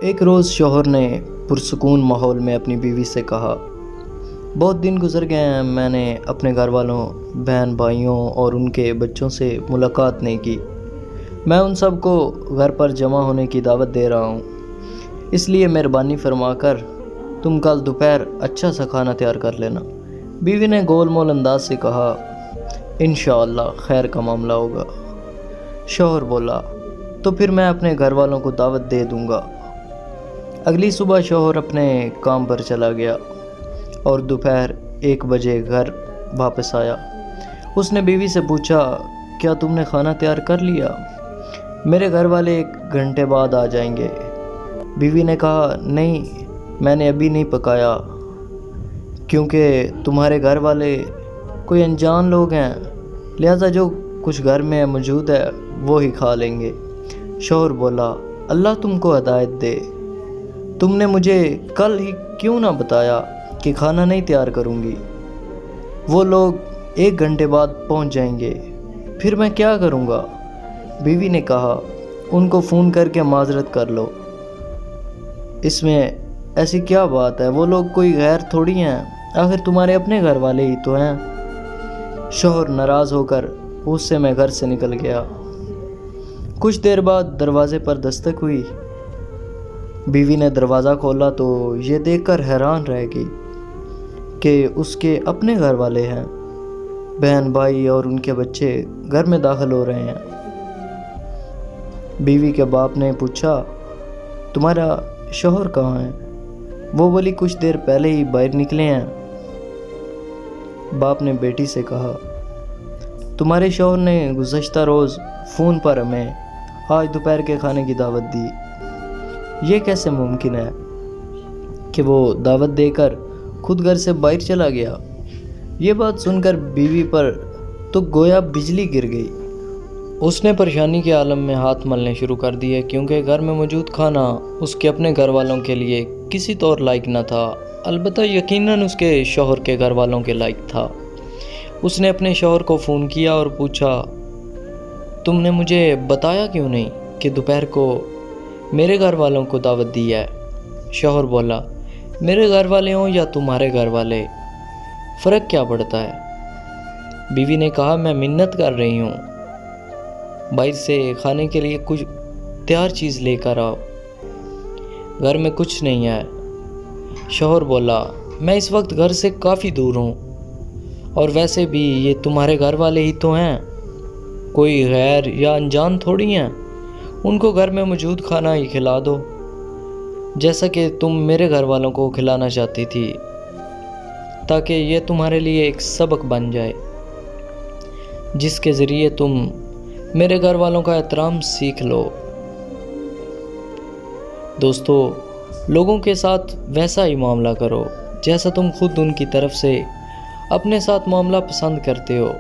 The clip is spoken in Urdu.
ایک روز شوہر نے پرسکون ماحول میں اپنی بیوی سے کہا، بہت دن گزر گئے ہیں، میں نے اپنے گھر والوں، بہن بھائیوں اور ان کے بچوں سے ملاقات نہیں کی۔ میں ان سب کو گھر پر جمع ہونے کی دعوت دے رہا ہوں، اس لیے مہربانی فرما کر تم کل دوپہر اچھا سا کھانا تیار کر لینا۔ بیوی نے گول مول انداز سے کہا، انشاءاللہ خیر کا معاملہ ہوگا۔ شوہر بولا، تو پھر میں اپنے گھر والوں کو دعوت دے دوں گا۔ اگلی صبح شوہر اپنے کام پر چلا گیا اور دوپہر 1 بجے گھر واپس آیا۔ اس نے بیوی سے پوچھا، کیا تم نے کھانا تیار کر لیا؟ میرے گھر والے 1 گھنٹے بعد آ جائیں گے۔ بیوی نے کہا، نہیں، میں نے ابھی نہیں پکایا، کیونکہ تمہارے گھر والے کوئی انجان لوگ ہیں، لہذا جو کچھ گھر میں موجود ہے وہ ہی کھا لیں گے۔ شوہر بولا، اللہ تم کو ہدایت دے، تم نے مجھے کل ہی کیوں نہ بتایا کہ کھانا نہیں تیار کروں گی؟ وہ لوگ 1 گھنٹے بعد پہنچ جائیں گے، پھر میں کیا کروں گا؟ بیوی نے کہا، ان کو فون کر کے معذرت کر لو، اس میں ایسی کیا بات ہے؟ وہ لوگ کوئی غیر تھوڑی ہیں، آخر تمہارے اپنے گھر والے ہی تو ہیں۔ شوہر ناراض ہو کر غصے میں گھر سے نکل گیا۔ کچھ دیر بعد دروازے پر دستک ہوئی۔ بیوی نے دروازہ کھولا تو یہ دیکھ کر حیران رہ گئی کہ اس کے اپنے گھر والے ہیں، بہن بھائی اور ان کے بچے گھر میں داخل ہو رہے ہیں۔ بیوی کے باپ نے پوچھا، تمہارا شوہر کہاں ہے؟ وہ بولی، کچھ دیر پہلے ہی باہر نکلے ہیں۔ باپ نے بیٹی سے کہا، تمہارے شوہر نے گزشتہ روز فون پر ہمیں آج دوپہر کے کھانے کی دعوت دی، یہ کیسے ممکن ہے کہ وہ دعوت دے کر خود گھر سے باہر چلا گیا؟ یہ بات سن کر بیوی پر تو گویا بجلی گر گئی۔ اس نے پریشانی کے عالم میں ہاتھ ملنے شروع کر دیے، کیونکہ گھر میں موجود کھانا اس کے اپنے گھر والوں کے لیے کسی طور لائق نہ تھا، البتہ یقیناً اس کے شوہر کے گھر والوں کے لائق تھا۔ اس نے اپنے شوہر کو فون کیا اور پوچھا، تم نے مجھے بتایا کیوں نہیں کہ دوپہر کو میرے گھر والوں کو دعوت دی ہے؟ شوہر بولا، میرے گھر والے ہوں یا تمہارے گھر والے، فرق کیا پڑتا ہے؟ بیوی نے کہا، میں منت کر رہی ہوں، باہر سے کھانے کے لیے کچھ تیار چیز لے کر آؤ، گھر میں کچھ نہیں ہے۔ شوہر بولا، میں اس وقت گھر سے کافی دور ہوں، اور ویسے بھی یہ تمہارے گھر والے ہی تو ہیں، کوئی غیر یا انجان تھوڑی ہیں، ان کو گھر میں موجود کھانا ہی کھلا دو، جیسا کہ تم میرے گھر والوں کو کھلانا چاہتی تھی، تاکہ یہ تمہارے لیے ایک سبق بن جائے، جس کے ذریعے تم میرے گھر والوں کا احترام سیکھ لو۔ دوستو، لوگوں کے ساتھ ویسا ہی معاملہ کرو جیسا تم خود ان کی طرف سے اپنے ساتھ معاملہ پسند کرتے ہو۔